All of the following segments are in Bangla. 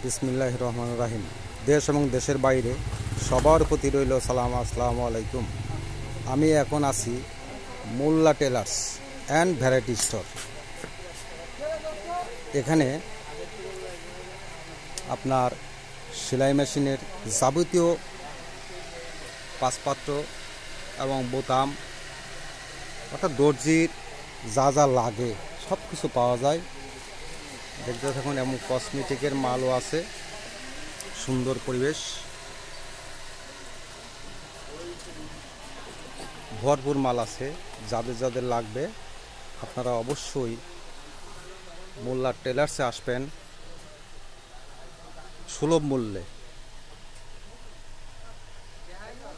বিসমিল্লাহির রহমানির রহিম। দেশ এবং দেশের বাইরে সবার প্রতি রইল সালাম, আসসালামু আলাইকুম। আমি এখন আছি মোল্লা টেলার্স অ্যান্ড ভ্যারাইটি স্টোর। এখানে আপনার সেলাই মেশিনের যাবতীয় পাসপত্র এবং বোতাম অর্থাৎ দর্জির যা যা লাগে সব কিছু পাওয়া যায়। দেখতে থাকুন। এবং কসমেটিকের মালও আছে, সুন্দর পরিবেশ, ভরপুর মাল আছে। যাদের যাদের লাগবে আপনারা অবশ্যই মোল্লা টেলার্সে আসবেন সুলভ মূল্যে।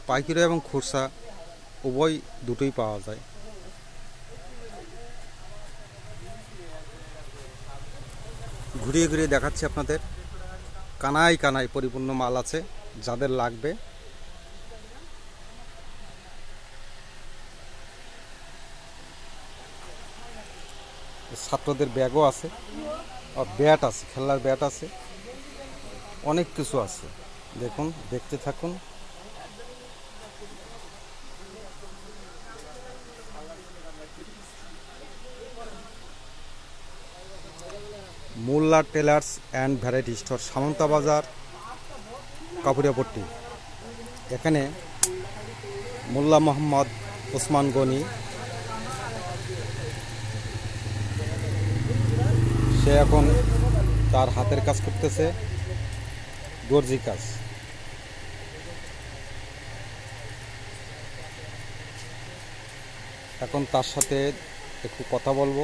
পাইকারি এবং খুচরা উভয় দুটোই পাওয়া যায়। ঘুরিয়ে ঘুরিয়ে দেখাচ্ছি আপনাদের। কানায় কানায় পরিপূর্ণ মাল আছে, যাদের লাগবে ছাত্রদের ব্যাগও আছে, আর ব্যাট আছে, খেলার ব্যাট আছে, অনেক কিছু আছে। দেখুন, দেখতে থাকুন। মোল্লা tailors and variety store, Samanta বাজার, কাপুরিয়াপট্টি। এখানে মোল্লা মোহাম্মদ ওসমান গনি, সে এখন তার হাতের কাজ করতেছে, দর্জি কাজ। এখন তার সাথে একটু কথা বলবো।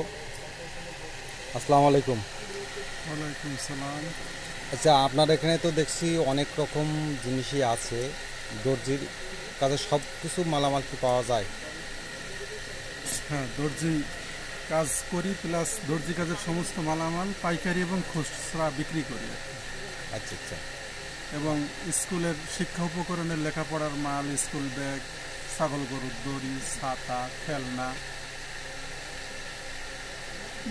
আসসালামু আলাইকুম। ওয়ালাইকুম সালাম। আচ্ছা, আপনার এখানে তো দেখছি অনেক রকম জিনিসই আছে, দর্জির কাজে সব কিছু মালামাল কি পাওয়া যায়? হ্যাঁ, দর্জি কাজ করি, প্লাস দর্জি কাজের সমস্ত মালামাল পাইকারি এবং খুচরা বিক্রি করি। আচ্ছা আচ্ছা। এবং স্কুলের শিক্ষা উপকরণের লেখাপড়ার মাল, স্কুল ব্যাগ, ছাগল গরুর দড়ি, ছাতা, খেলনা,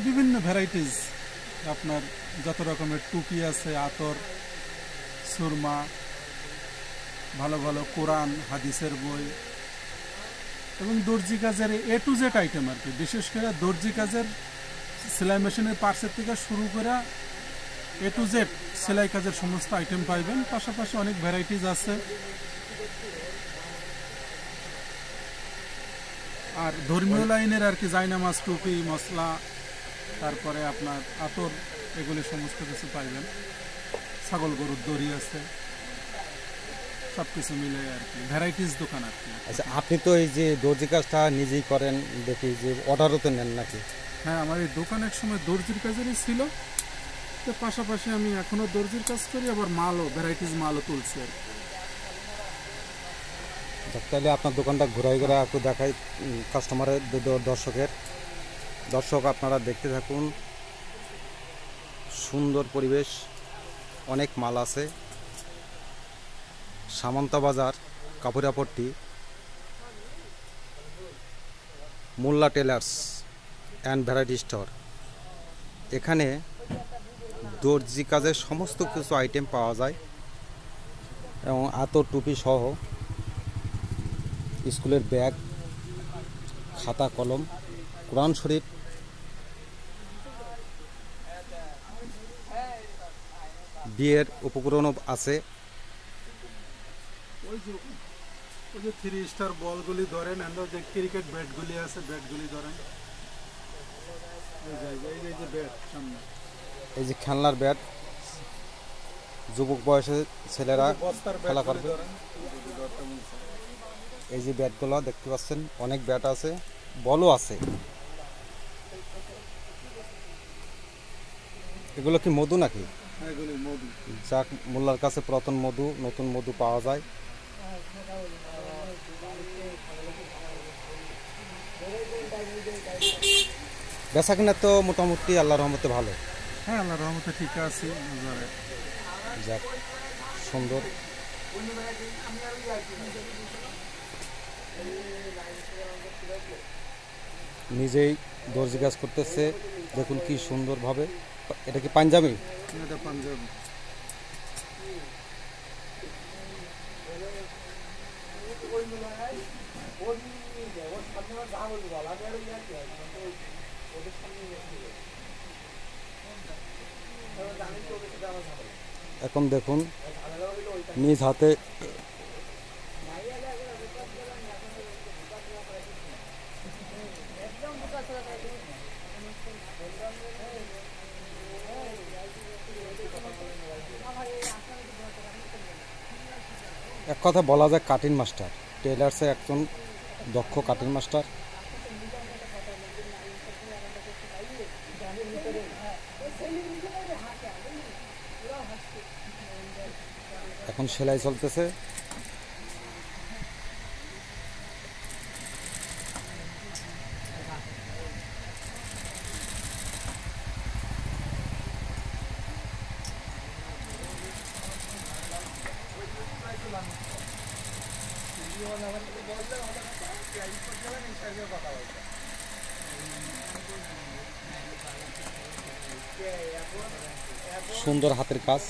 বিভিন্ন ভ্যারাইটিস। আপনার যত রকমের টুপি আছে, আতর, সুরমা, ভালো ভালো কোরআন হাদিসের বই এবং দর্জি কাজের এ টু জেড আইটেম আর কি। বিশেষ করে দর্জি কাজের সেলাই মেশিনের পার্টসের থেকে শুরু করে এ টু জেড সেলাই কাজের সমস্ত আইটেম পাইবেন। পাশাপাশি অনেক ভ্যারাইটিস আছে। আর ধর্মীয় লাইনের আর কি জায়নামাজ, টুপি, মশলা, তারপরে আপনার আতর, এগুলি সমস্ত কিছু পাইবেন। ছাগল গরুর দড়ি আছে, সব কিছু মিলে আর কি ভ্যারাইটিস দোকান আর কি। আচ্ছা, আপনি তো এই যে দর্জি কাজটা নিজেই করেন দেখি, যে অর্ডারও তো নেন নাকি? হ্যাঁ, আমার এই দোকান এক সময় দর্জির কাজেরই ছিল, তো পাশাপাশি আমি এখনও দর্জির কাজ করি, আবার মালও ভ্যারাইটিস মালও তুলছি আর কি। তাহলে আপনার দোকানটা ঘোরাই ঘোরা একটু দেখাই কাস্টমারের, দর্শক আপনারা দেখতে থাকুন। সুন্দর পরিবেশ, অনেক মাল আছে। সামন্তা বাজার, কাপুরিয়াপট্টি, মোল্লা টেলার্স অ্যান্ড ভ্যারাইটি স্টোর। এখানে দর্জি কাজের সমস্ত কিছু আইটেম পাওয়া যায় এবং আতর, টুপি সহ স্কুলের ব্যাগ, খাতা, কলম, কোরআন শরীফ, বিয়ের উপকরণও আছে। ওই যে 3 স্টার বলগুলি ধরেন, যে ক্রিকেট ব্যাটগুলি আছে, ব্যাটগুলি ধরেন। এই যে ব্যাট সামনে, এই যে খেলনার ব্যাট, যুবক বয়সের ছেলেরা খেলা করবে। এই যে ব্যাটগুলো দেখতে পাচ্ছেন, অনেক ব্যাট আছে, বলও আছে। এগুলো কি মধু নাকি? এগুলি মধু। যাক, মোল্লার কাছে পুরাতন মধু, নতুন মধু পাওয়া যায়। বেচা কিনা তো মোটামুটি আল্লাহর রহমতে ভালো। হ্যাঁ, আল্লাহর রহমতে ঠিক আছে। যাক, সুন্দর। নিজেই দর্জি কাজ করতেছে, দেখুন কি সুন্দরভাবে। এটা কি পাঞ্জাবি? এটা পাঞ্জাবি। এখন দেখুন নিজ হাতে এক কথা বলা যায় কাটিং মাস্টার, টেলার্সের একজন দক্ষ কাটিং মাস্টার। এখন সেলাই চলতেছে। সুন্দর হাতের কাজ।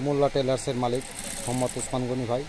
মোল্লা টেলার্সের মালিক মোহাম্মদ ওসমান গনি ভাই।